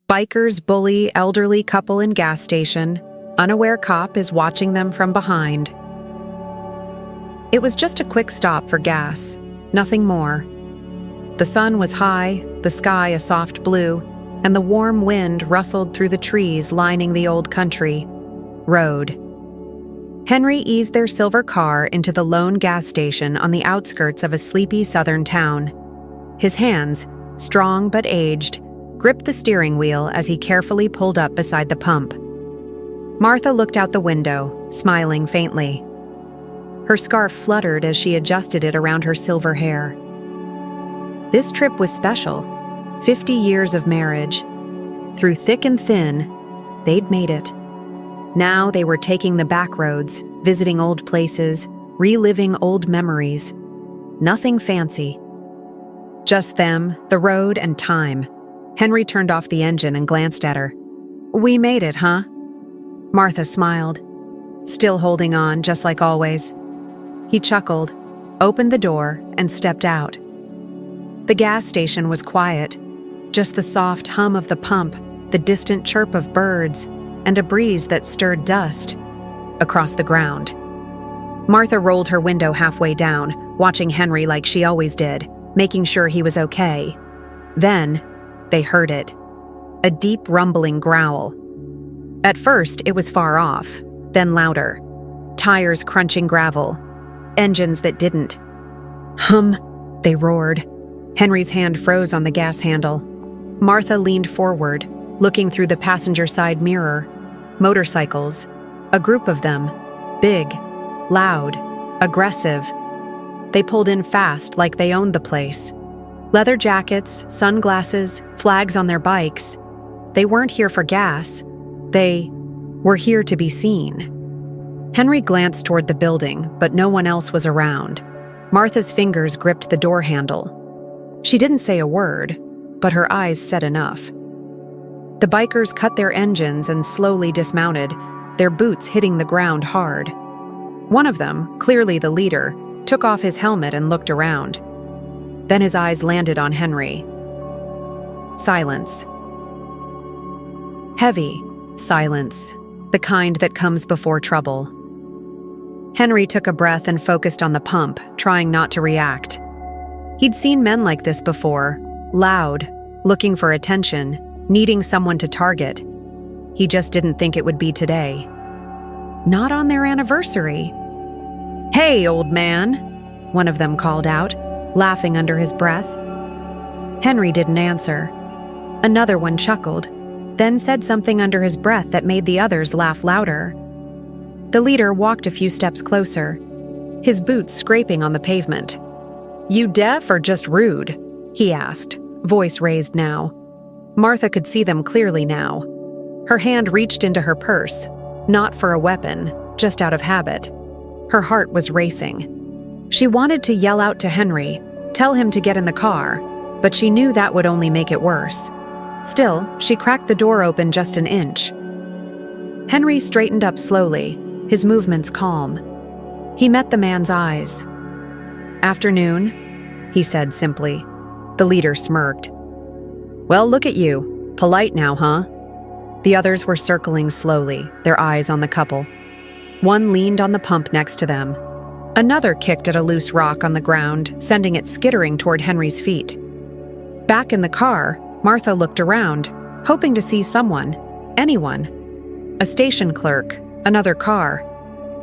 Bikers bully elderly couple in gas station. Unaware cop is watching them from behind. It was just a quick stop for gas, nothing more. The sun was high, the sky a soft blue, and the warm wind rustled through the trees lining the old country road. Henry eased their silver car into the lone gas station on the outskirts of a sleepy southern town. His hands, strong but aged, gripped the steering wheel as he carefully pulled up beside the pump. Martha looked out the window, smiling faintly. Her scarf fluttered as she adjusted it around her silver hair. This trip was special. 50 years of marriage. Through thick and thin, they'd made it. Now they were taking the back roads, visiting old places, reliving old memories. Nothing fancy. Just them, the road, and time. Henry turned off the engine and glanced at her. "We made it, huh?" Martha smiled, still holding on just like always. He chuckled, opened the door, and stepped out. The gas station was quiet, just the soft hum of the pump, the distant chirp of birds, and a breeze that stirred dust across the ground. Martha rolled her window halfway down, watching Henry like she always did, making sure he was okay. Then, they heard it. A deep rumbling growl. At first, it was far off, then louder. Tires crunching gravel. Engines that didn't. "Hum," they roared. Henry's hand froze on the gas handle. Martha leaned forward, looking through the passenger side mirror. Motorcycles. A group of them. Big. Loud. Aggressive. They pulled in fast like they owned the place. Leather jackets, sunglasses, flags on their bikes. They weren't here for gas. They were here to be seen. Henry glanced toward the building, but no one else was around. Martha's fingers gripped the door handle. She didn't say a word, but her eyes said enough. The bikers cut their engines and slowly dismounted, their boots hitting the ground hard. One of them, clearly the leader, took off his helmet and looked around. Then his eyes landed on Henry. Silence. Heavy silence, the kind that comes before trouble. Henry took a breath and focused on the pump, trying not to react. He'd seen men like this before, loud, looking for attention, needing someone to target. He just didn't think it would be today. Not on their anniversary. "Hey, old man," one of them called out, laughing under his breath. Henry didn't answer. Another one chuckled, then said something under his breath that made the others laugh louder. The leader walked a few steps closer, his boots scraping on the pavement. "You deaf or just rude?" he asked, voice raised now. Martha could see them clearly now. Her hand reached into her purse, not for a weapon, just out of habit. Her heart was racing. She wanted to yell out to Henry, tell him to get in the car, but she knew that would only make it worse. Still, she cracked the door open just an inch. Henry straightened up slowly, his movements calm. He met the man's eyes. "Afternoon," he said simply. The leader smirked. "Well, look at you. Polite now, huh?" The others were circling slowly, their eyes on the couple. One leaned on the pump next to them. Another kicked at a loose rock on the ground, sending it skittering toward Henry's feet. Back in the car, Martha looked around, hoping to see someone, anyone. A station clerk, another car.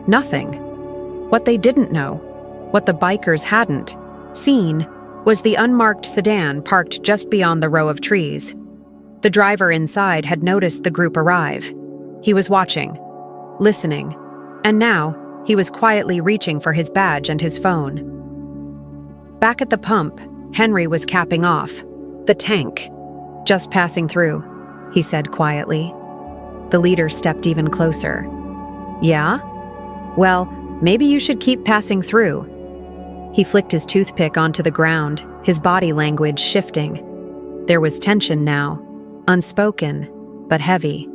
Nothing. What they didn't know, what the bikers hadn't seen, was the unmarked sedan parked just beyond the row of trees. The driver inside had noticed the group arrive. He was watching, listening, and now he was quietly reaching for his badge and his phone. Back at the pump, Henry was capping off. "The tank. Just passing through," he said quietly. The leader stepped even closer. "Yeah? Well, maybe you should keep passing through." He flicked his toothpick onto the ground, his body language shifting. There was tension now, unspoken, but heavy.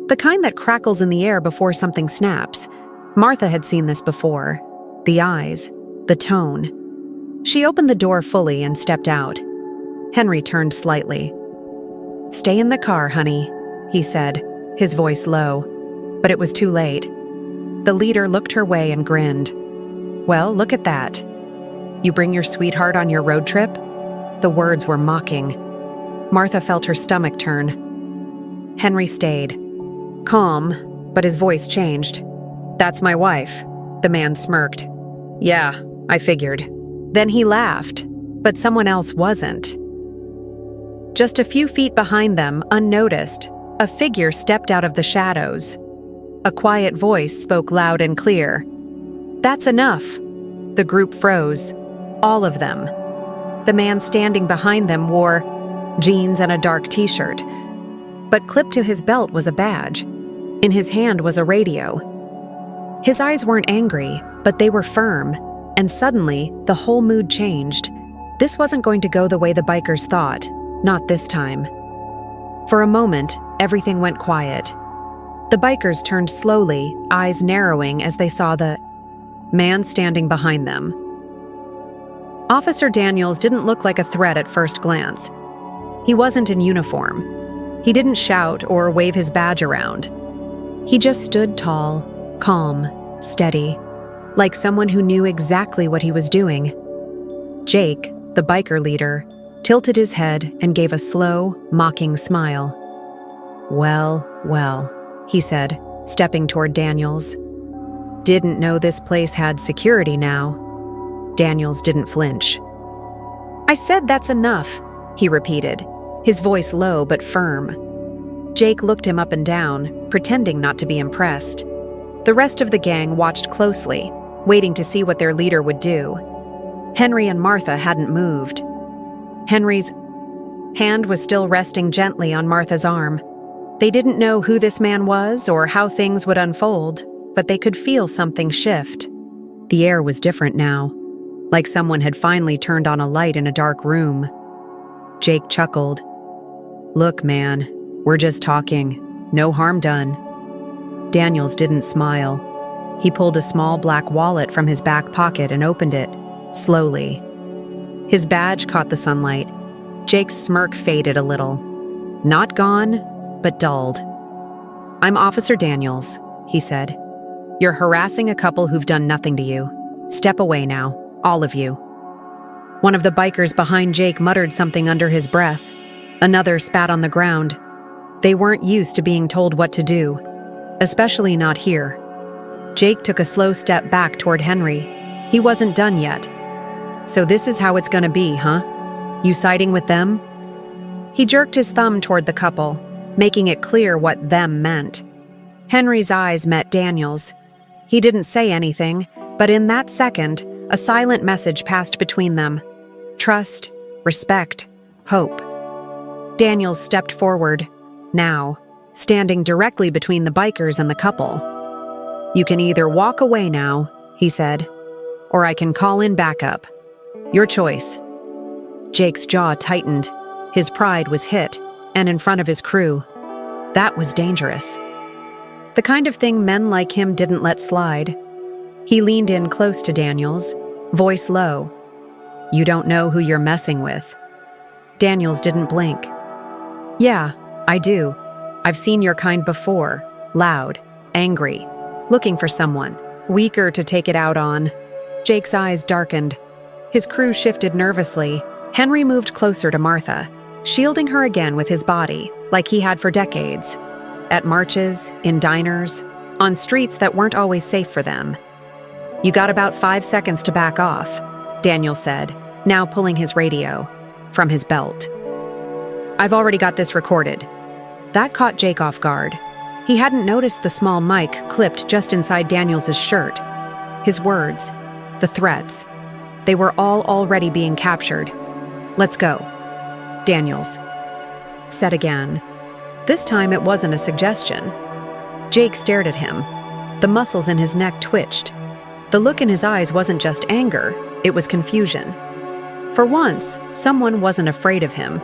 The kind that crackles in the air before something snaps. Martha had seen this before. The eyes, the tone. She opened the door fully and stepped out. Henry turned slightly. "Stay in the car, honey," he said, his voice low. But it was too late. The leader looked her way and grinned. "Well, look at that. You bring your sweetheart on your road trip?" The words were mocking. Martha felt her stomach turn. Henry stayed. Calm, but his voice changed. "That's my wife," the man smirked. "Yeah, I figured." Then he laughed, but someone else wasn't. Just a few feet behind them, unnoticed, a figure stepped out of the shadows. A quiet voice spoke loud and clear. "That's enough." The group froze. All of them. The man standing behind them wore jeans and a dark t-shirt, but clipped to his belt was a badge. In his hand was a radio. His eyes weren't angry, but they were firm, and suddenly the whole mood changed. This wasn't going to go the way the bikers thought, not this time. For a moment, everything went quiet. The bikers turned slowly, eyes narrowing as they saw the man standing behind them. Officer Daniels didn't look like a threat at first glance. He wasn't in uniform. He didn't shout or wave his badge around. He just stood tall, calm, steady, like someone who knew exactly what he was doing. Jake, the biker leader, tilted his head and gave a slow, mocking smile. "Well, well," he said, stepping toward Daniels. "Didn't know this place had security now." Daniels didn't flinch. "I said that's enough," he repeated, his voice low but firm. Jake looked him up and down, pretending not to be impressed. The rest of the gang watched closely, waiting to see what their leader would do. Henry and Martha hadn't moved. Henry's hand was still resting gently on Martha's arm. They didn't know who this man was or how things would unfold, but they could feel something shift. The air was different now, like someone had finally turned on a light in a dark room. Jake chuckled. "Look, man, we're just talking. No harm done." Daniels didn't smile. He pulled a small black wallet from his back pocket and opened it, slowly. His badge caught the sunlight. Jake's smirk faded a little. Not gone, but dulled. "I'm Officer Daniels," he said. "You're harassing a couple who've done nothing to you. Step away now, all of you." One of the bikers behind Jake muttered something under his breath. Another spat on the ground. They weren't used to being told what to do, especially not here. Jake took a slow step back toward Henry. He wasn't done yet. "So this is how it's gonna be, huh? You siding with them?" He jerked his thumb toward the couple, making it clear what them meant. Henry's eyes met Daniels. He didn't say anything, but in that second, a silent message passed between them. Trust, respect, hope. Daniels stepped forward, now, standing directly between the bikers and the couple. "You can either walk away now," he said, "or I can call in backup. Your choice." Jake's jaw tightened. His pride was hit, and in front of his crew. That was dangerous. The kind of thing men like him didn't let slide. He leaned in close to Daniels, voice low. "You don't know who you're messing with." Daniels didn't blink. "Yeah, I do. I've seen your kind before, loud, angry, looking for someone, weaker to take it out on." Jake's eyes darkened. His crew shifted nervously. Henry moved closer to Martha, shielding her again with his body, like he had for decades. At marches, in diners, on streets that weren't always safe for them. "You got about 5 seconds to back off," Daniel said, now pulling his radio from his belt. "I've already got this recorded." That caught Jake off guard. He hadn't noticed the small mic clipped just inside Daniels' shirt. His words, the threats, they were all already being captured. "Let's go," Daniels said again. This time it wasn't a suggestion. Jake stared at him. The muscles in his neck twitched. The look in his eyes wasn't just anger, it was confusion. For once, someone wasn't afraid of him.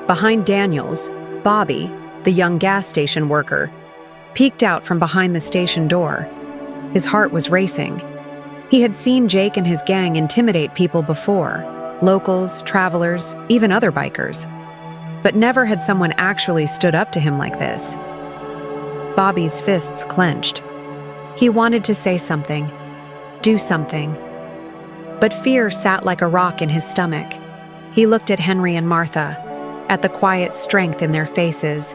Behind Daniels, Bobby, the young gas station worker, peeked out from behind the station door. His heart was racing. He had seen Jake and his gang intimidate people before, locals, travelers, even other bikers. but never had someone actually stood up to him like this. Bobby's fists clenched. He wanted to say something, do something. But fear sat like a rock in his stomach. He looked at Henry and Martha, at the quiet strength in their faces,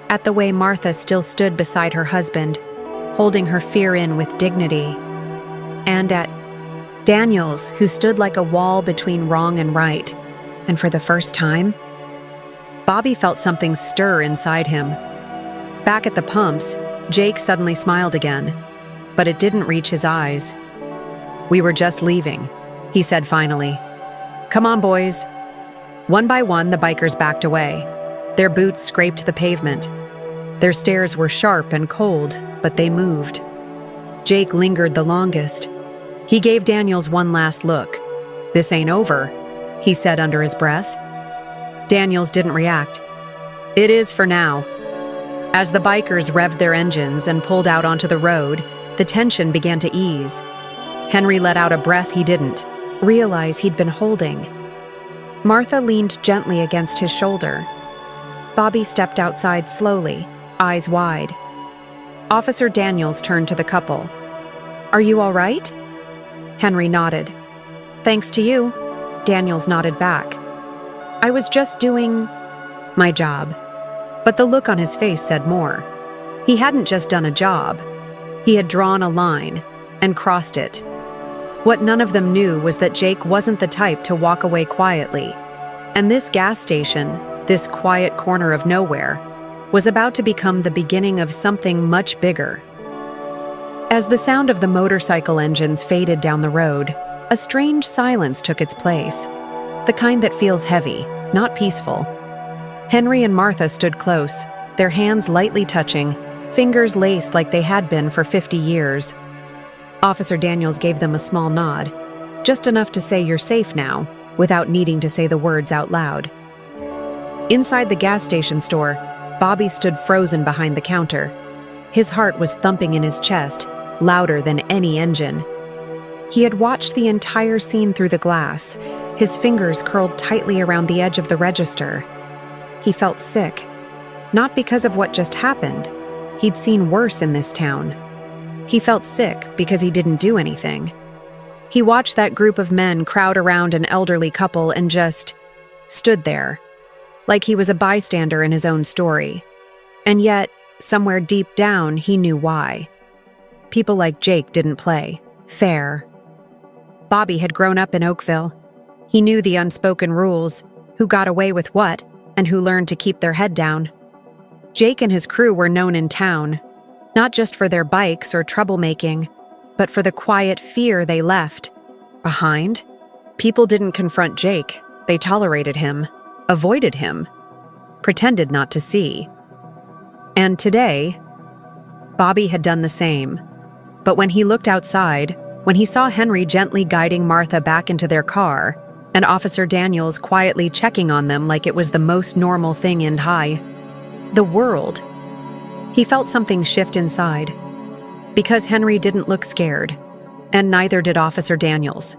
at the way Martha still stood beside her husband, holding her fear in with dignity, and at Daniels, who stood like a wall between wrong and right. And for the first time, Bobby felt something stir inside him. Back at the pumps, Jake suddenly smiled again, but it didn't reach his eyes. "We were just leaving," he said finally. "Come on, boys." One by one, the bikers backed away. Their boots scraped the pavement. Their stares were sharp and cold, but they moved. Jake lingered the longest. He gave Daniels one last look. "This ain't over," he said under his breath. Daniels didn't react. "It is for now." As the bikers revved their engines and pulled out onto the road, the tension began to ease. Henry let out a breath he didn't realize he'd been holding. Martha leaned gently against his shoulder. Bobby stepped outside slowly, eyes wide. Officer Daniels turned to the couple. "Are you all right?" Henry nodded. "Thanks to you." Daniels nodded back. "I was just doing my job." But the look on his face said more. He hadn't just done a job. He had drawn a line and crossed it. What none of them knew was that Jake wasn't the type to walk away quietly. And this gas station, this quiet corner of nowhere, was about to become the beginning of something much bigger. As the sound of the motorcycle engines faded down the road, a strange silence took its place. The kind that feels heavy, not peaceful. Henry and Martha stood close, their hands lightly touching, fingers laced like they had been for 50 years. Officer Daniels gave them a small nod, just enough to say "you're safe now," without needing to say the words out loud. Inside the gas station store, Bobby stood frozen behind the counter. His heart was thumping in his chest, louder than any engine. He had watched the entire scene through the glass, his fingers curled tightly around the edge of the register. He felt sick, not because of what just happened. He'd seen worse in this town. He felt sick because he didn't do anything. He watched that group of men crowd around an elderly couple and just stood there, like he was a bystander in his own story. And yet, somewhere deep down, he knew why. People like Jake didn't play fair. Bobby had grown up in Oakville. He knew the unspoken rules, who got away with what, and who learned to keep their head down. Jake and his crew were known in town, not just for their bikes or troublemaking, but for the quiet fear they left behind. People didn't confront Jake. They tolerated him, avoided him, pretended not to see. And today, Bobby had done the same. But when he looked outside, when he saw Henry gently guiding Martha back into their car, and Officer Daniels quietly checking on them like it was the most normal thing in the world, he felt something shift inside. Because Henry didn't look scared, and neither did Officer Daniels.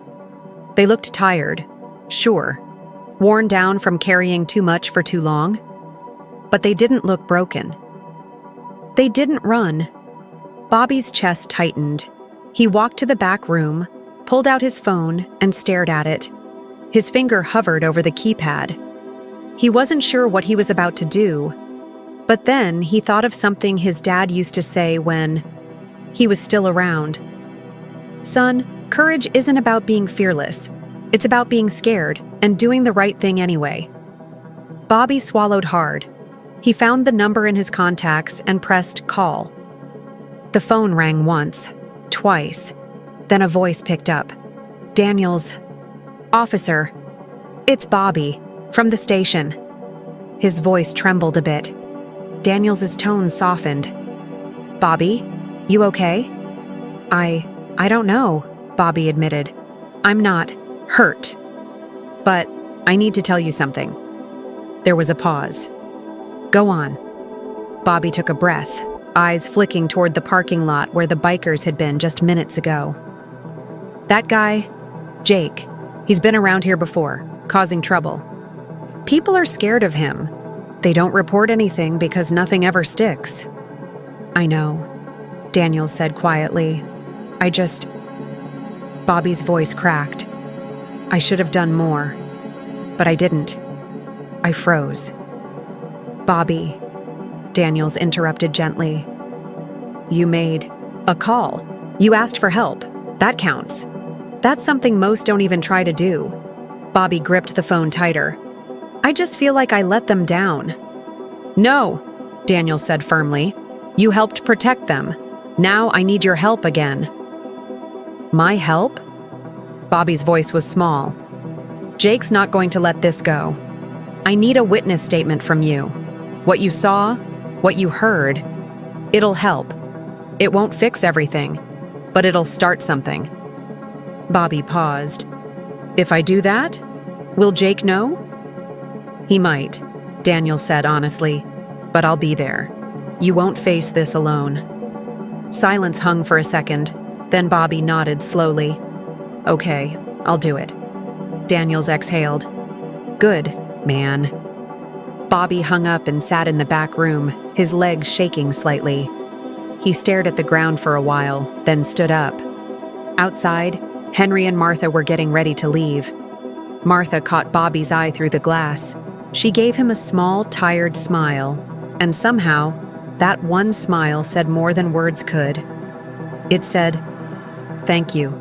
They looked tired, sure, worn down from carrying too much for too long, but they didn't look broken. They didn't run. Bobby's chest tightened. He walked to the back room, pulled out his phone, and stared at it. His finger hovered over the keypad. He wasn't sure what he was about to do, but then he thought of something his dad used to say when he was still around. "Son, courage isn't about being fearless. It's about being scared and doing the right thing anyway." Bobby swallowed hard. He found the number in his contacts and pressed call. The phone rang once, twice. Then a voice picked up. "Daniels. Officer. It's Bobby, from the station." His voice trembled a bit. Daniels' tone softened. "Bobby, you okay?" I don't know," Bobby admitted. "I'm not hurt. But I need to tell you something." There was a pause. "Go on." Bobby took a breath, eyes flicking toward the parking lot where the bikers had been just minutes ago. "That guy, Jake, he's been around here before, causing trouble. People are scared of him. They don't report anything because nothing ever sticks. I know, Daniels said quietly. Bobby's voice cracked. I should have done more, but I didn't. I froze. Bobby, Daniels interrupted gently. You made a call. You asked for help. That counts. That's something most don't even try to do. Bobby gripped the phone tighter. I just feel like I let them down. No, Daniels said firmly. You helped protect them. Now I need your help again. My help? Bobby's voice was small. Jake's not going to let this go. I need a witness statement from you. What you saw, what you heard, it'll help. It won't fix everything, but it'll start something. Bobby paused. If I do that, will Jake know? He might, Daniels said honestly, but I'll be there. You won't face this alone. Silence hung for a second, then Bobby nodded slowly. Okay, I'll do it. Daniels exhaled. Good, man. Bobby hung up and sat in the back room, his legs shaking slightly. He stared at the ground for a while, then stood up. Outside, Henry and Martha were getting ready to leave. Martha caught Bobby's eye through the glass. She gave him a small, tired smile, and somehow, that one smile said more than words could. It said, "Thank you.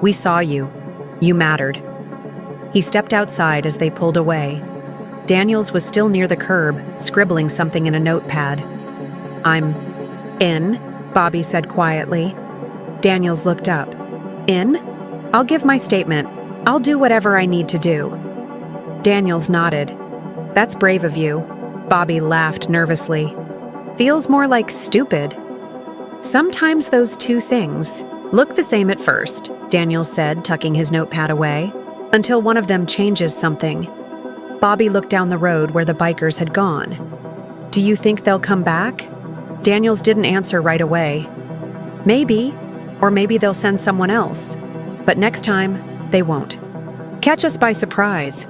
We saw you. You mattered." He stepped outside as they pulled away. Daniels was still near the curb, scribbling something in a notepad. I'm in, Bobby said quietly. Daniels looked up. In? I'll give my statement. I'll do whatever I need to do. Daniels nodded. That's brave of you. Bobby laughed nervously. Feels more like stupid. Sometimes those two things look the same at first, Daniels said, tucking his notepad away, until one of them changes something. Bobby looked down the road where the bikers had gone. Do you think they'll come back? Daniels didn't answer right away. Maybe, or maybe they'll send someone else. But next time, they won't. Catch us by surprise.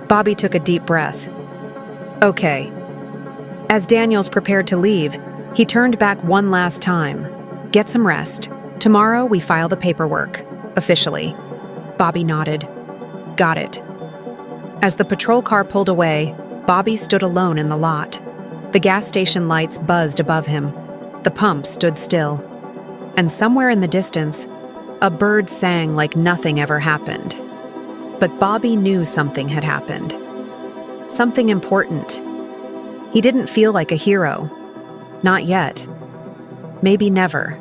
Bobby took a deep breath. Okay. As Daniels prepared to leave, he turned back one last time. Get some rest. Tomorrow we file the paperwork, officially. Bobby nodded. Got it. As the patrol car pulled away, Bobby stood alone in the lot. The gas station lights buzzed above him. The pump stood still. And somewhere in the distance, a bird sang like nothing ever happened. But Bobby knew something had happened. Something important. He didn't feel like a hero. Not yet. Maybe never.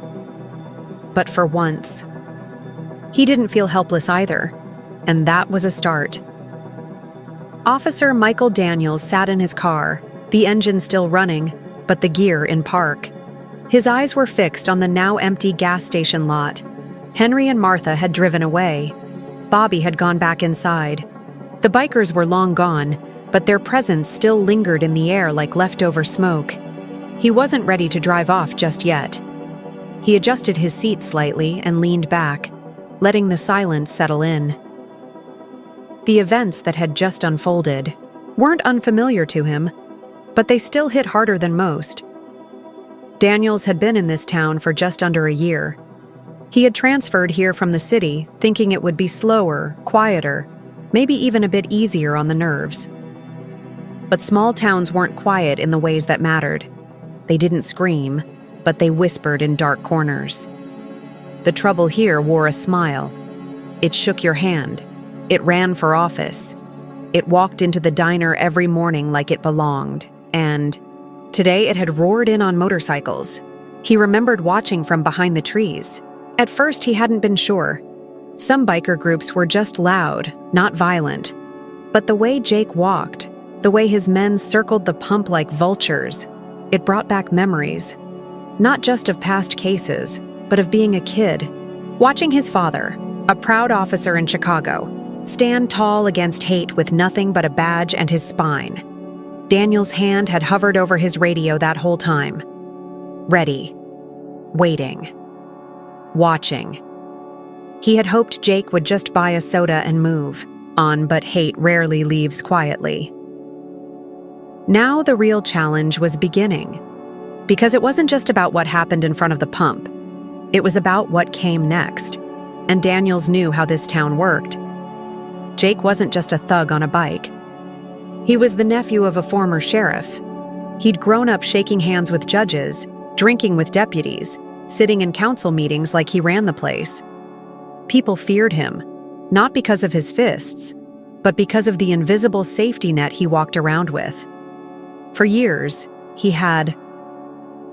But for once, he didn't feel helpless either. And that was a start. Officer Michael Daniels sat in his car, the engine still running, but the gear in park. His eyes were fixed on the now empty gas station lot. Henry and Martha had driven away. Bobby had gone back inside. The bikers were long gone, but their presence still lingered in the air like leftover smoke. He wasn't ready to drive off just yet. He adjusted his seat slightly and leaned back, letting the silence settle in. The events that had just unfolded weren't unfamiliar to him, but they still hit harder than most. Daniels had been in this town for just under a year. He had transferred here from the city, thinking it would be slower, quieter, maybe even a bit easier on the nerves. But small towns weren't quiet in the ways that mattered. They didn't scream, but they whispered in dark corners. The trouble here wore a smile. It shook your hand. It ran for office. It walked into the diner every morning like it belonged, and today it had roared in on motorcycles. He remembered watching from behind the trees. At first, he hadn't been sure. Some biker groups were just loud, not violent. But the way Jake walked, the way his men circled the pump like vultures, it brought back memories. Not just of past cases, but of being a kid, watching his father, a proud officer in Chicago, stand tall against hate with nothing but a badge and his spine. Daniel's hand had hovered over his radio that whole time. Ready. Waiting. Watching. He had hoped Jake would just buy a soda and move on, but hate rarely leaves quietly. Now the real challenge was beginning, because it wasn't just about what happened in front of the pump. It was about what came next, and Daniels knew how this town worked. Jake wasn't just a thug on a bike. He was the nephew of a former sheriff. He'd grown up shaking hands with judges, drinking with deputies, sitting in council meetings like he ran the place. People feared him, not because of his fists, but because of the invisible safety net he walked around with. For years, he had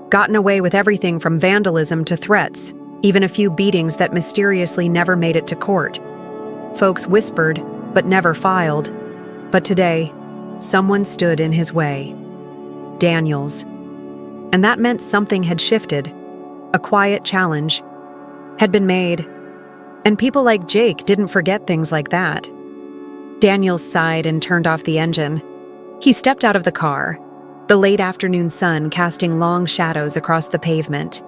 gotten away with everything from vandalism to threats, even a few beatings that mysteriously never made it to court. Folks whispered, but never filed. But today, someone stood in his way. Daniels. And that meant something had shifted. A quiet challenge had been made. And people like Jake didn't forget things like that. Daniels sighed and turned off the engine. He stepped out of the car, the late afternoon sun casting long shadows across the pavement.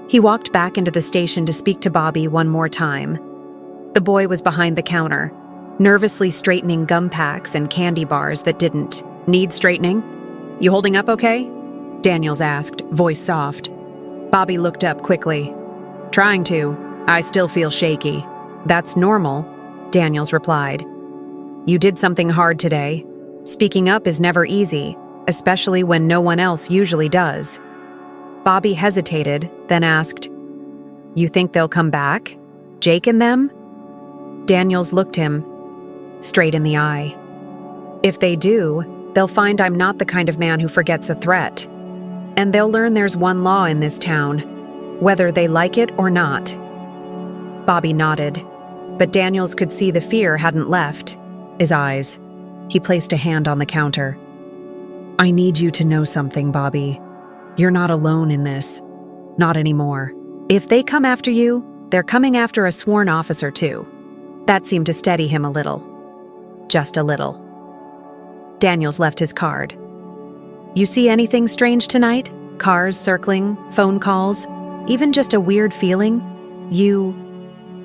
He walked back into the station to speak to Bobby one more time. The boy was behind the counter, nervously straightening gum packs and candy bars that didn't need straightening. "You holding up okay?" Daniels asked, voice soft. Bobby looked up quickly. "Trying to. I still feel shaky." "That's normal," Daniels replied. "You did something hard today. Speaking up is never easy, especially when no one else usually does." Bobby hesitated, then asked, "You think they'll come back? Jake and them?" Daniels looked him straight in the eye. "If they do, they'll find I'm not the kind of man who forgets a threat. And they'll learn there's one law in this town, whether they like it or not." Bobby nodded, but Daniels could see the fear hadn't left his eyes. He placed a hand on the counter. "I need you to know something, Bobby. You're not alone in this. Not anymore. If they come after you, they're coming after a sworn officer too." That seemed to steady him a little. Just a little. Daniels left his card. "You see anything strange tonight? Cars circling, phone calls, even just a weird feeling? You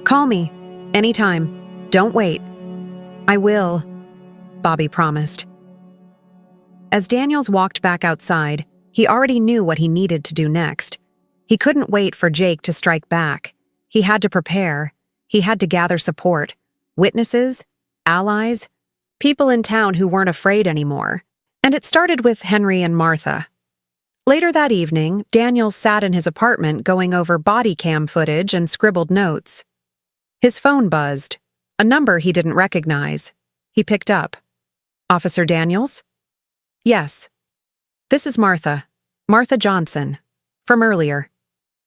call me. Anytime. Don't wait." "I will," Bobby promised. As Daniels walked back outside, he already knew what he needed to do next. He couldn't wait for Jake to strike back. He had to prepare. He had to gather support. Witnesses, allies, people in town who weren't afraid anymore. And it started with Henry and Martha. Later that evening, Daniels sat in his apartment going over body cam footage and scribbled notes. His phone buzzed, a number he didn't recognize. He picked up. "Officer Daniels?" "Yes. This is Martha. Martha Johnson. From earlier."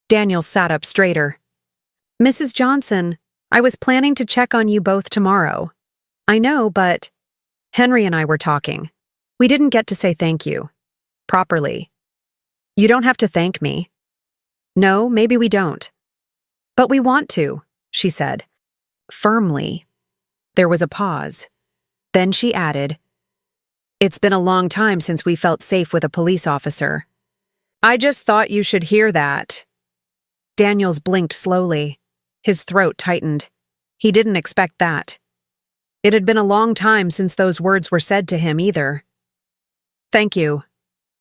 Daniels sat up straighter. "Mrs. Johnson, I was planning to check on you both tomorrow. I know, but Henry and I were talking. We didn't get to say thank you. Properly. You don't have to thank me." "No, maybe we don't. But we want to," she said, firmly. There was a pause. Then she added, "It's been a long time since we felt safe with a police officer." "I just thought you should hear that." Daniels blinked slowly. His throat tightened. He didn't expect that. It had been a long time since those words were said to him either. "Thank you,"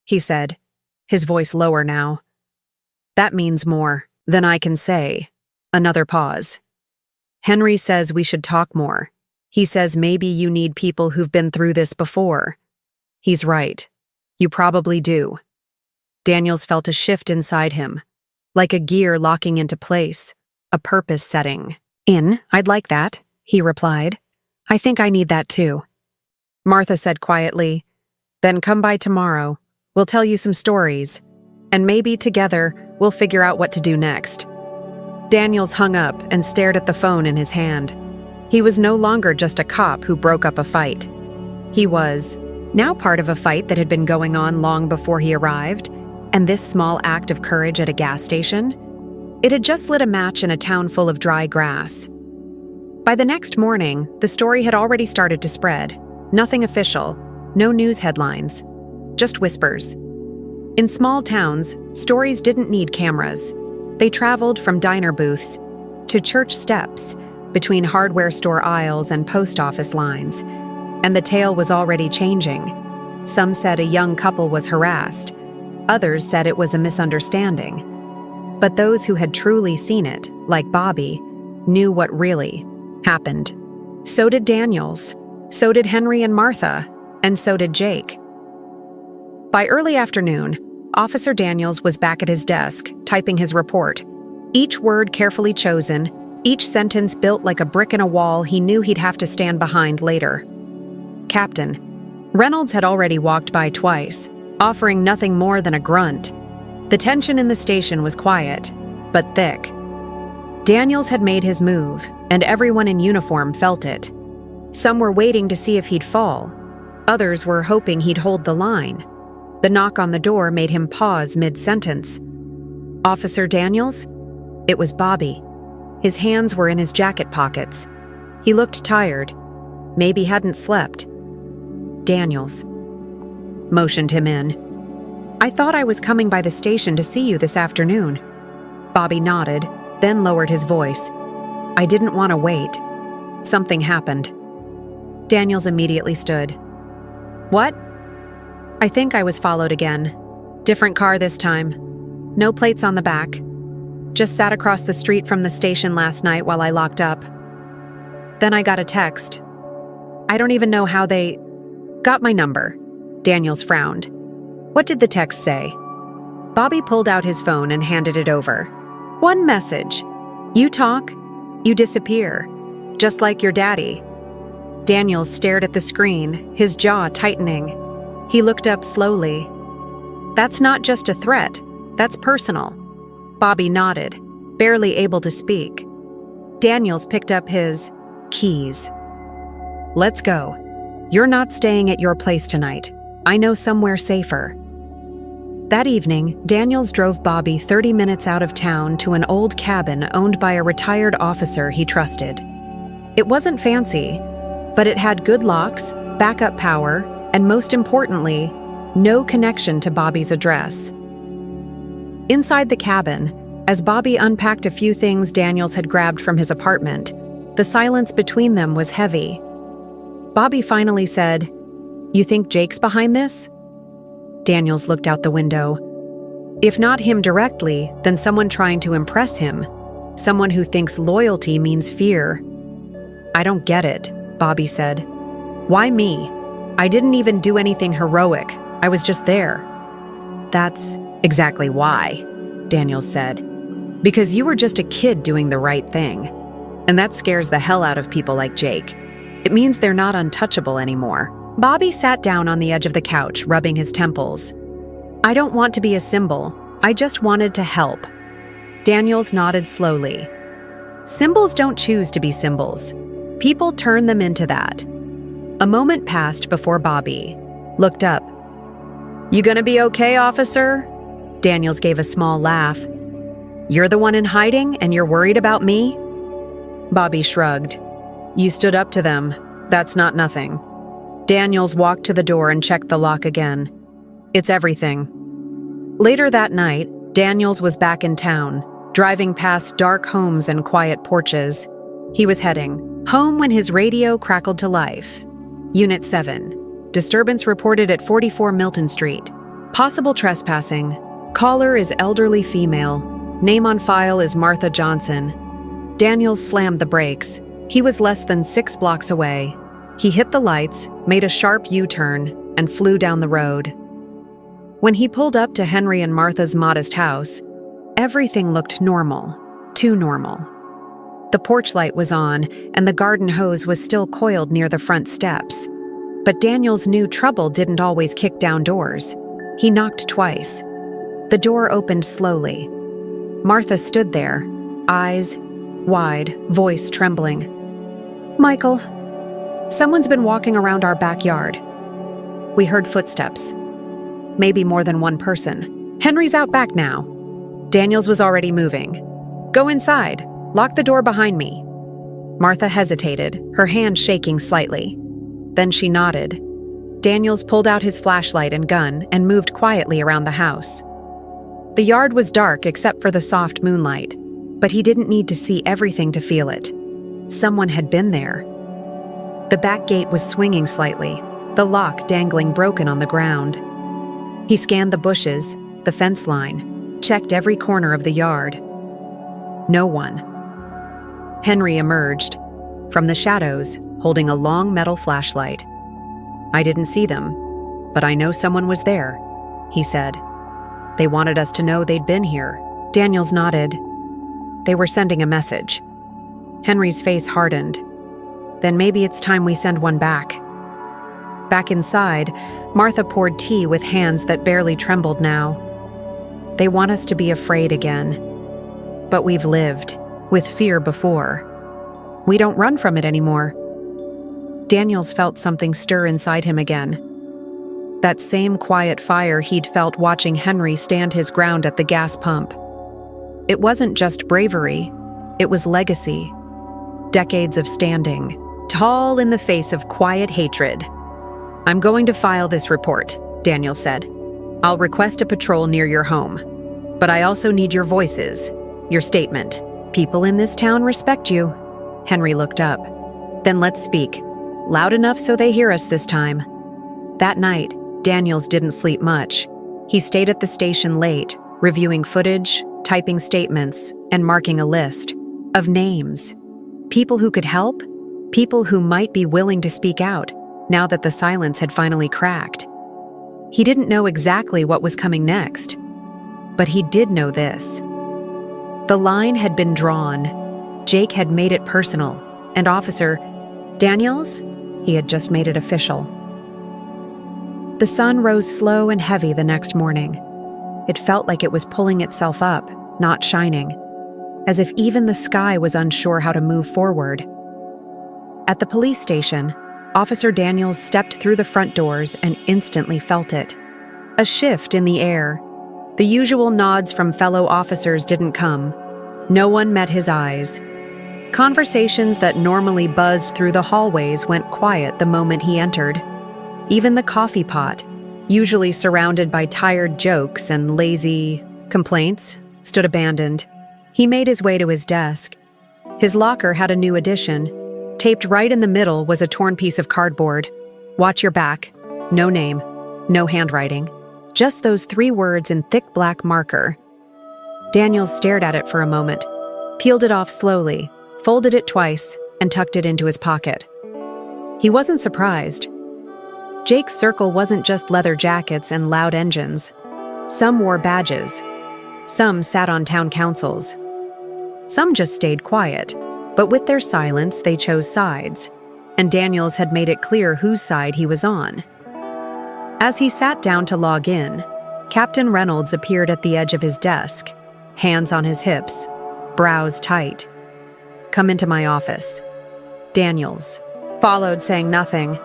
he said, his voice lower now. "That means more than I can say." Another pause. "Henry says we should talk more. He says maybe you need people who've been through this before." "He's right. You probably do." Daniels felt a shift inside him, like a gear locking into place, a purpose setting. "I'd like that," he replied. "I think I need that too." Martha said quietly, "Then come by tomorrow. We'll tell you some stories. And maybe together we'll figure out what to do next." Daniels hung up and stared at the phone in his hand. He was no longer just a cop who broke up a fight. He was now part of a fight that had been going on long before he arrived, and this small act of courage at a gas station, it had just lit a match in a town full of dry grass. By the next morning, the story had already started to spread. Nothing official, no news headlines, just whispers. In small towns, stories didn't need cameras. They traveled from diner booths to church steps, between hardware store aisles and post office lines. And the tale was already changing. Some said a young couple was harassed. Others said it was a misunderstanding. But those who had truly seen it, like Bobby, knew what really happened. So did Daniels. So did Henry and Martha. And so did Jake. By early afternoon, Officer Daniels was back at his desk, typing his report. Each word carefully chosen, each sentence built like a brick in a wall he knew he'd have to stand behind later. Captain. Reynolds had already walked by twice, offering nothing more than a grunt. The tension in the station was quiet, but thick. Daniels had made his move, and everyone in uniform felt it. Some were waiting to see if he'd fall. Others were hoping he'd hold the line. The knock on the door made him pause mid-sentence. Officer Daniels? It was Bobby. His hands were in his jacket pockets. He looked tired. Maybe hadn't slept. Daniels motioned him in. I thought I was coming by the station to see you this afternoon. Bobby nodded, then lowered his voice. I didn't want to wait. Something happened. Daniels immediately stood. What? I think I was followed again. Different car this time. No plates on the back. Just sat across the street from the station last night while I locked up. Then I got a text. I don't even know how they got my number. Daniels frowned. What did the text say? Bobby pulled out his phone and handed it over. One message. You talk, you disappear. Just like your daddy. Daniels stared at the screen, his jaw tightening. He looked up slowly. That's not just a threat. That's personal. Bobby nodded, barely able to speak. Daniels picked up his keys. Let's go. You're not staying at your place tonight. I know somewhere safer. That evening, Daniels drove Bobby 30 minutes out of town to an old cabin owned by a retired officer he trusted. It wasn't fancy, but it had good locks, backup power, and most importantly, no connection to Bobby's address. Inside the cabin, as Bobby unpacked a few things Daniels had grabbed from his apartment, the silence between them was heavy. Bobby finally said, You think Jake's behind this? Daniels looked out the window. If not him directly, then someone trying to impress him. Someone who thinks loyalty means fear. I don't get it, Bobby said. Why me? I didn't even do anything heroic. I was just there. That's exactly why, Daniels said. Because you were just a kid doing the right thing. And that scares the hell out of people like Jake. It means they're not untouchable anymore. Bobby sat down on the edge of the couch, rubbing his temples. I don't want to be a symbol. I just wanted to help. Daniels nodded slowly. Symbols don't choose to be symbols. People turn them into that. A moment passed before Bobby looked up. You gonna be okay, officer? Daniels gave a small laugh. You're the one in hiding and you're worried about me? Bobby shrugged. You stood up to them. That's not nothing. Daniels walked to the door and checked the lock again. It's everything. Later that night, Daniels was back in town, driving past dark homes and quiet porches. He was heading home when his radio crackled to life. Unit 7. Disturbance reported at 44 Milton Street. Possible trespassing. Caller is elderly female. Name on file is Martha Johnson. Daniels slammed the brakes. He was less than 6 blocks away. He hit the lights, made a sharp U-turn, and flew down the road. When he pulled up to Henry and Martha's modest house, everything looked normal, too normal. The porch light was on, and the garden hose was still coiled near the front steps. But Daniels knew trouble didn't always kick down doors. He knocked twice. The door opened slowly. Martha stood there, eyes wide, voice trembling. Michael, someone's been walking around our backyard. We heard footsteps. Maybe more than one person. Henry's out back now. Daniels was already moving. Go inside. Lock the door behind me. Martha hesitated, her hand shaking slightly. Then she nodded. Daniels pulled out his flashlight and gun and moved quietly around the house. The yard was dark except for the soft moonlight, but he didn't need to see everything to feel it. Someone had been there. The back gate was swinging slightly. the lock dangling broken on the ground. He scanned the bushes, the fence line, checked every corner of the yard. No one. Henry emerged from the shadows, holding a long metal flashlight. "I didn't see them, but I know someone was there," he said. "They wanted us to know they'd been here." Daniels nodded. They were sending a message. Henry's face hardened. "Then maybe it's time we send one back." Back inside, Martha poured tea with hands that barely trembled now. "They want us to be afraid again. But we've lived with fear before. We don't run from it anymore." Daniels felt something stir inside him again. That same quiet fire he'd felt watching Henry stand his ground at the gas pump. It wasn't just bravery, it was legacy. Decades of standing, tall in the face of quiet hatred. "I'm going to file this report," Daniels said. "I'll request a patrol near your home. But I also need your voices, your statement. People in this town respect you." Henry looked up. "Then let's speak. Loud enough so they hear us this time." That night, Daniels didn't sleep much. He stayed at the station late, reviewing footage, typing statements, and marking a list of names. People who could help, people who might be willing to speak out, now that the silence had finally cracked. He didn't know exactly what was coming next, but he did know this. The line had been drawn. Jake had made it personal, and Officer Daniels, he had just made it official. The sun rose slow and heavy the next morning. It felt like it was pulling itself up, not shining, as if even the sky was unsure how to move forward. At the police station, Officer Daniels stepped through the front doors and instantly felt it. A shift in the air. The usual nods from fellow officers didn't come. No one met his eyes. Conversations that normally buzzed through the hallways went quiet the moment he entered. Even the coffee pot, usually surrounded by tired jokes and lazy complaints, stood abandoned. He made his way to his desk. His locker had a new addition. Taped right in the middle was a torn piece of cardboard. "Watch your back." No name, no handwriting. Just those 3 words in thick black marker. Daniels stared at it for a moment, peeled it off slowly, folded it twice, and tucked it into his pocket. He wasn't surprised. Jake's circle wasn't just leather jackets and loud engines. Some wore badges. Some sat on town councils. Some just stayed quiet, but with their silence they chose sides, and Daniels had made it clear whose side he was on. As he sat down to log in, Captain Reynolds appeared at the edge of his desk, hands on his hips, brows tight. "Come into my office." Daniels followed, saying nothing.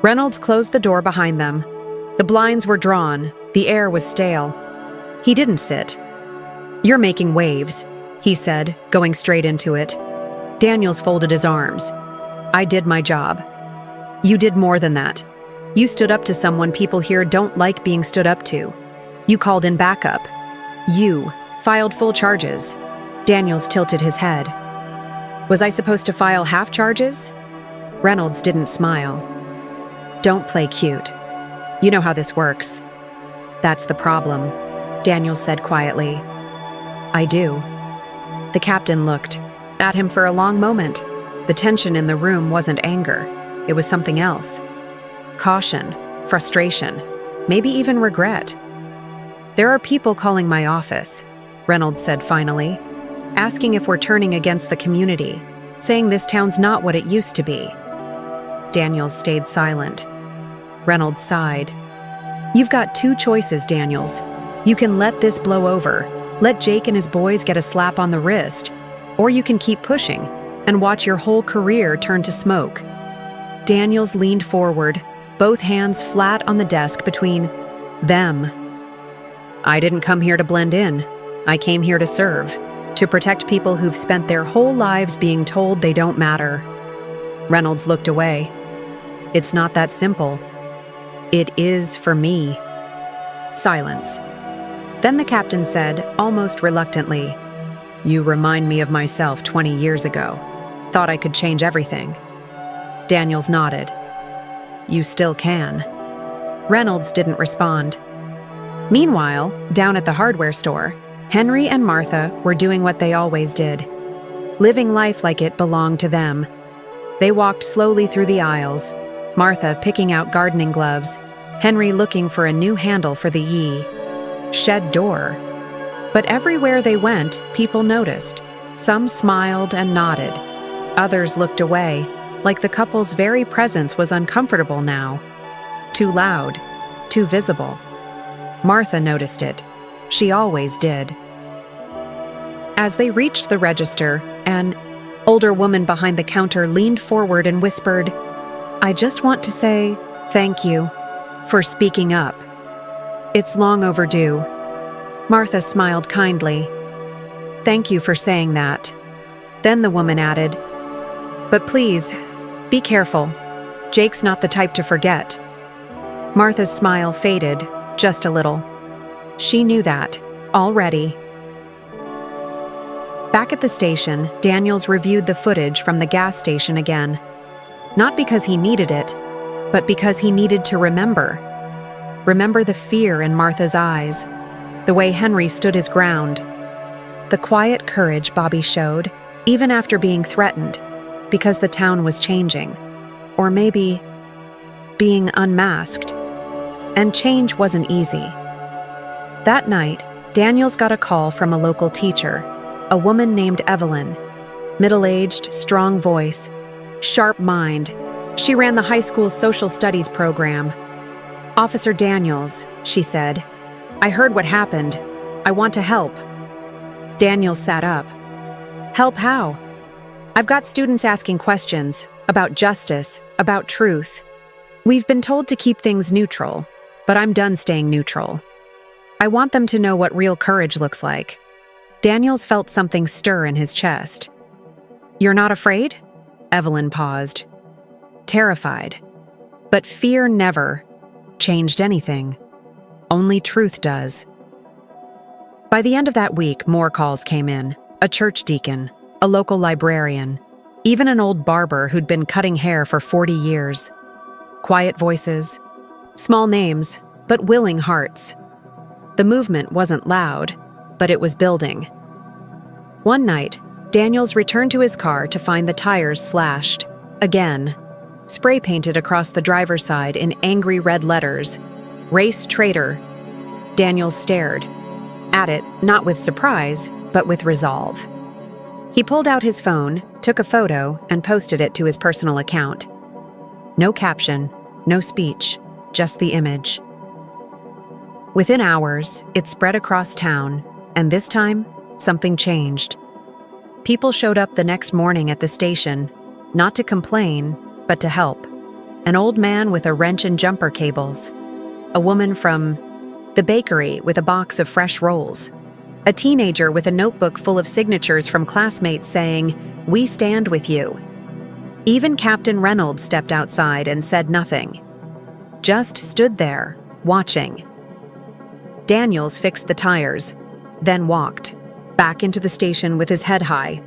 Reynolds closed the door behind them. The blinds were drawn, the air was stale. He didn't sit. "You're making waves," he said, going straight into it. Daniels folded his arms. "I did my job." "You did more than that. You stood up to someone people here don't like being stood up to. You called in backup. You filed full charges." Daniels tilted his head. "Was I supposed to file half charges?" Reynolds didn't smile. "Don't play cute. You know how this works." "That's the problem," Daniels said quietly. "I do." The captain looked at him for a long moment. The tension in the room wasn't anger. It was something else. Caution, frustration, maybe even regret. "There are people calling my office," Reynolds said finally, "asking if we're turning against the community, saying this town's not what it used to be." Daniels stayed silent. Reynolds sighed. "You've got 2 choices, Daniels. You can let this blow over, let Jake and his boys get a slap on the wrist, or you can keep pushing and watch your whole career turn to smoke." Daniels leaned forward, both hands flat on the desk between them. "I didn't come here to blend in. I came here to serve, to protect people who've spent their whole lives being told they don't matter." Reynolds looked away. "It's not that simple." "It is for me." Silence. Then the captain said, almost reluctantly, "You remind me of myself 20 years ago. Thought I could change everything." Daniels nodded. you still can." Reynolds didn't respond. Meanwhile, down at the hardware store, Henry and Martha were doing what they always did, living life like it belonged to them. They walked slowly through the aisles, Martha picking out gardening gloves, Henry looking for a new handle for the shed door. But everywhere they went, people noticed. Some smiled and nodded. Others looked away, like the couple's very presence was uncomfortable now. Too loud, too visible. Martha noticed it. She always did. As they reached the register, an older woman behind the counter leaned forward and whispered, "I just want to say thank you for speaking up. It's long overdue." Martha smiled kindly. "Thank you for saying that." Then the woman added, "But please, be careful. Jake's not the type to forget." Martha's smile faded, just a little. She knew that, already. Back at the station, Daniels reviewed the footage from the gas station again. Not because he needed it, but because he needed to remember. Remember the fear in Martha's eyes, the way Henry stood his ground, the quiet courage Bobby showed, even after being threatened, because the town was changing. Or maybe being unmasked. And change wasn't easy. That night, Daniels got a call from a local teacher, a woman named Evelyn. Middle-aged, strong voice, sharp mind. She ran the high school's social studies program. "Officer Daniels," she said, "I heard what happened. I want to help." Daniels sat up. "Help how?" "I've got students asking questions about justice, about truth. We've been told to keep things neutral, but I'm done staying neutral. I want them to know what real courage looks like." Daniels felt something stir in his chest. "You're not afraid?" Evelyn paused. Terrified. But fear never changed anything. Only truth does. By the end of that week, more calls came in. A church deacon, a local librarian, even an old barber who'd been cutting hair for 40 years. Quiet voices, small names, but willing hearts. The movement wasn't loud, but it was building. One night, Daniels returned to his car to find the tires slashed. Again. Spray painted across the driver's side in angry red letters. "Race traitor." Daniels stared. At it, not with surprise, but with resolve. He pulled out his phone, took a photo, and posted it to his personal account. No caption, no speech, just the image. Within hours, it spread across town, and this time, something changed. People showed up the next morning at the station, not to complain, but to help. An old man with a wrench and jumper cables. A woman from the bakery with a box of fresh rolls. A teenager with a notebook full of signatures from classmates saying, "We stand with you." Even Captain Reynolds stepped outside and said nothing. Just stood there, watching. Daniels fixed the tires, then walked, back into the station with his head high.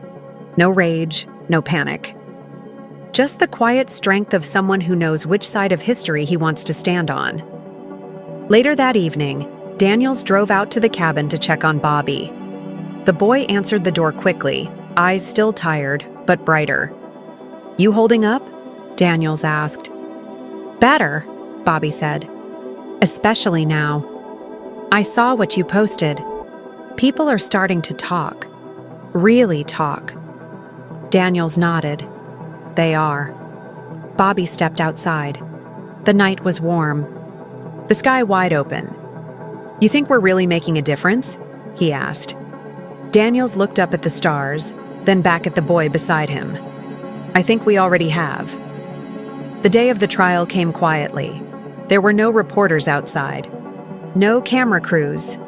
No rage, no panic. Just the quiet strength of someone who knows which side of history he wants to stand on. Later that evening, Daniels drove out to the cabin to check on Bobby. The boy answered the door quickly, eyes still tired, but brighter. "You holding up?" Daniels asked. "Better," Bobby said. "Especially now. I saw what you posted. People are starting to talk. Really talk." Daniels nodded. "They are." Bobby stepped outside. The night was warm. The sky wide open. "You think we're really making a difference?" he asked. Daniels looked up at the stars, then back at the boy beside him. "I think we already have." The day of the trial came quietly. There were no reporters outside. No camera crews.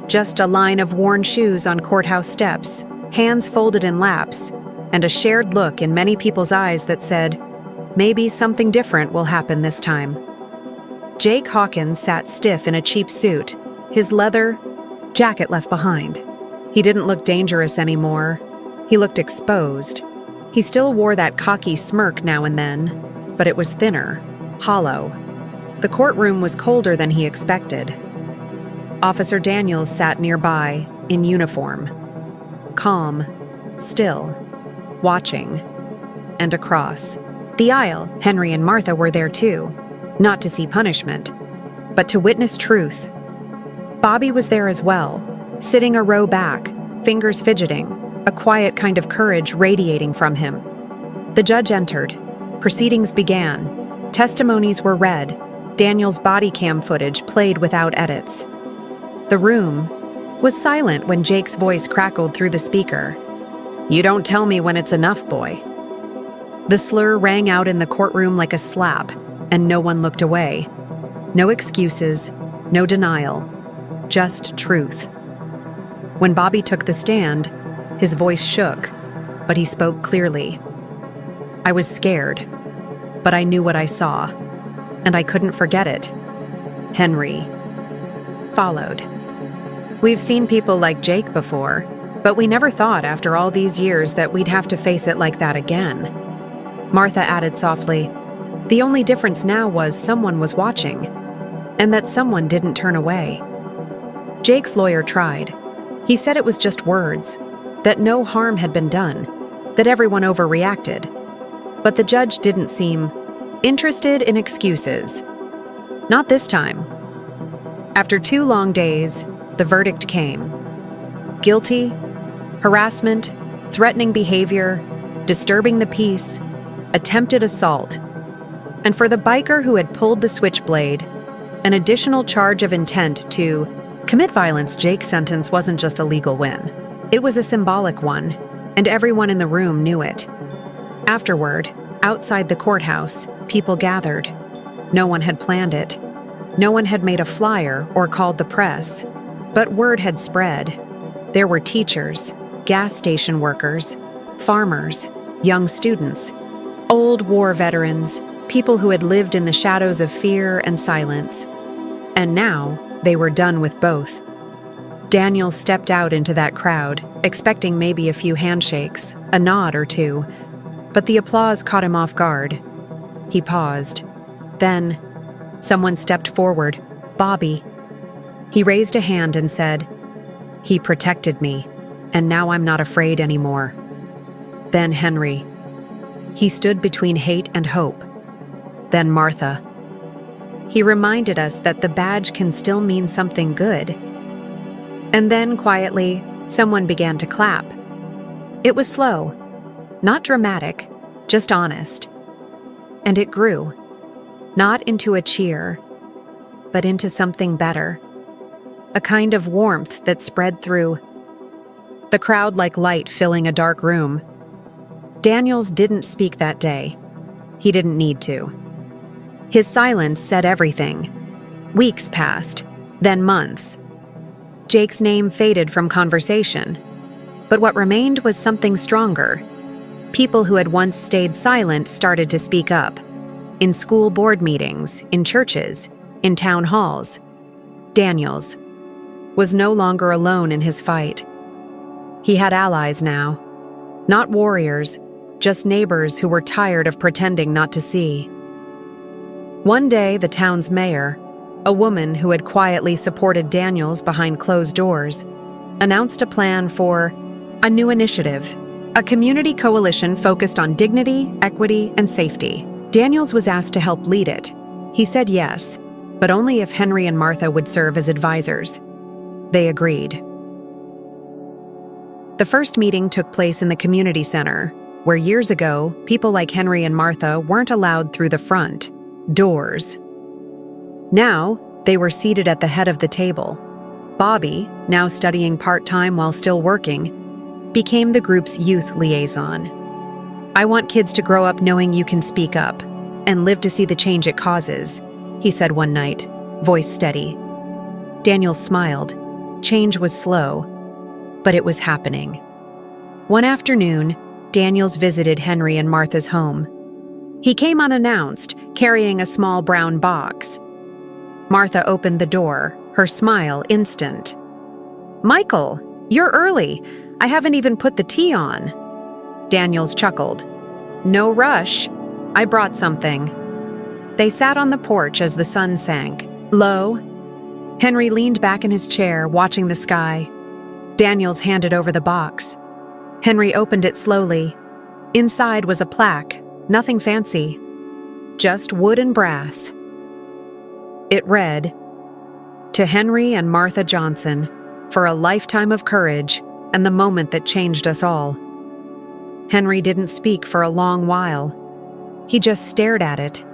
Just a line of worn shoes on courthouse steps, hands folded in laps, and a shared look in many people's eyes that said, maybe something different will happen this time. Jake Hawkins sat stiff in a cheap suit, his leather jacket left behind. He didn't look dangerous anymore. He looked exposed. He still wore that cocky smirk now and then, but it was thinner, hollow. The courtroom was colder than he expected. Officer Daniels sat nearby, in uniform. Calm, still, watching. And across the aisle, Henry and Martha were there too, not to see punishment, but to witness truth. Bobby was there as well, sitting a row back, fingers fidgeting, a quiet kind of courage radiating from him. The judge entered. Proceedings began. Testimonies were read. Daniel's body cam footage played without edits. The room was silent when Jake's voice crackled through the speaker. "You don't tell me when it's enough, boy." The slur rang out in the courtroom like a slap, and no one looked away. No excuses, no denial, just truth. When Bobby took the stand, his voice shook, but he spoke clearly. "I was scared, but I knew what I saw, and I couldn't forget it." Henry followed. "We've seen people like Jake before, but we never thought after all these years that we'd have to face it like that again." Martha added softly, "The only difference now was someone was watching, and that someone didn't turn away." Jake's lawyer tried. He said it was just words, that no harm had been done, that everyone overreacted. But the judge didn't seem interested in excuses. Not this time. After 2 long days, the verdict came. Guilty, harassment, threatening behavior, disturbing the peace, attempted assault. And for the biker who had pulled the switchblade, an additional charge of intent to commit violence. Jake's sentence wasn't just a legal win. It was a symbolic one, and everyone in the room knew it. Afterward, outside the courthouse, people gathered. No one had planned it. No one had made a flyer or called the press. But word had spread. There were teachers, gas station workers, farmers, young students, old war veterans, people who had lived in the shadows of fear and silence. And now, they were done with both. Daniel stepped out into that crowd, expecting maybe a few handshakes, a nod or two, but the applause caught him off guard. He paused. Then, someone stepped forward. Bobby. He raised a hand and said, "He protected me, and now I'm not afraid anymore." Then Henry. He stood between hate and hope. Then Martha. He reminded us that the badge can still mean something good. And then, quietly, someone began to clap. It was slow, not dramatic, just honest. And it grew, not into a cheer, but into something better. A kind of warmth that spread through the crowd like light filling a dark room. Daniels didn't speak that day. He didn't need to. His silence said everything. Weeks passed, then months. Jake's name faded from conversation. But what remained was something stronger. People who had once stayed silent started to speak up. In school board meetings, in churches, in town halls. Daniels was no longer alone in his fight. He had allies now. Not warriors, just neighbors who were tired of pretending not to see. One day, the town's mayor, a woman who had quietly supported Daniels behind closed doors, announced a plan for a new initiative, a community coalition focused on dignity, equity, and safety. Daniels was asked to help lead it. He said yes, but only if Henry and Martha would serve as advisors. They agreed. The first meeting took place in the community center, where years ago, people like Henry and Martha weren't allowed through the front doors. Now, they were seated at the head of the table. Bobby, now studying part-time while still working, became the group's youth liaison. "I want kids to grow up knowing you can speak up and live to see the change it causes," he said one night, voice steady. Daniel smiled. Change was slow, but it was happening. One afternoon, Daniels visited Henry and Martha's home. He came unannounced, carrying a small brown box. Martha opened the door, her smile instant. "Michael, you're early. I haven't even put the tea on." Daniels chuckled. "No rush. I brought something." They sat on the porch as the sun sank. Low. Henry leaned back in his chair, watching the sky. Daniels handed over the box. Henry opened it slowly. Inside was a plaque, nothing fancy, just wood and brass. It read, "To Henry and Martha Johnson, for a lifetime of courage and the moment that changed us all." Henry didn't speak for a long while. He just stared at it.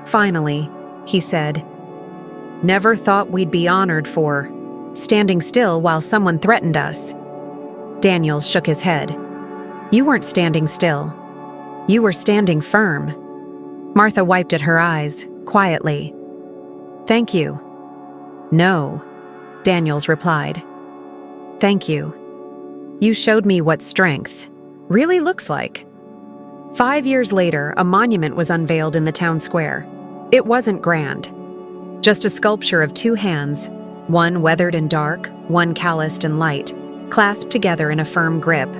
Finally, he said, "Never thought we'd be honored for standing still while someone threatened us." Daniels shook his head. "You weren't standing still. You were standing firm." Martha wiped at her eyes, quietly. "Thank you." "No," Daniels replied. "Thank you. You showed me what strength really looks like." 5 years later, a monument was unveiled in the town square. It wasn't grand. Just a sculpture of two hands, one weathered and dark, one calloused and light, clasped together in a firm grip.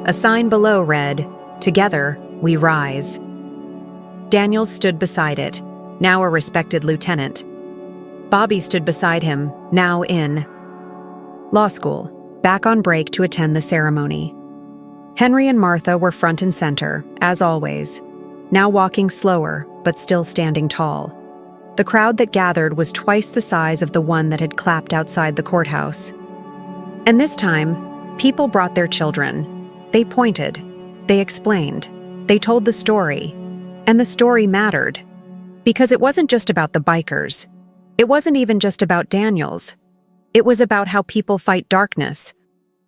A sign below read, "Together, we rise." Daniels stood beside it, now a respected lieutenant. Bobby stood beside him, now in law school, back on break to attend the ceremony. Henry and Martha were front and center, as always, now walking slower, but still standing tall. The crowd that gathered was twice the size of the one that had clapped outside the courthouse. And this time, people brought their children. They pointed. They explained. They told the story. And the story mattered. Because it wasn't just about the bikers. It wasn't even just about Daniels. It was about how people fight darkness.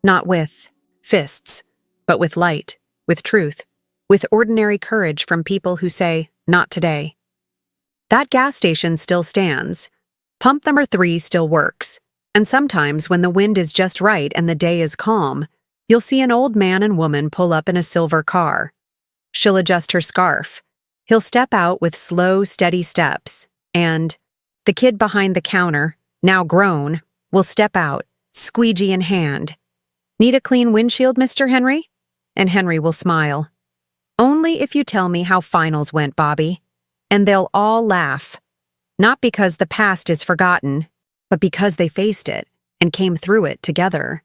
Not with fists, but with light, with truth, with ordinary courage from people who say, "Not today." That gas station still stands. Pump number 3 still works. And sometimes when the wind is just right and the day is calm, you'll see an old man and woman pull up in a silver car. She'll adjust her scarf. He'll step out with slow, steady steps. And the kid behind the counter, now grown, will step out, squeegee in hand. "Need a clean windshield, Mr. Henry?" And Henry will smile. "Only if you tell me how finals went, Bobby." And they'll all laugh. Not because the past is forgotten, but because they faced it and came through it together.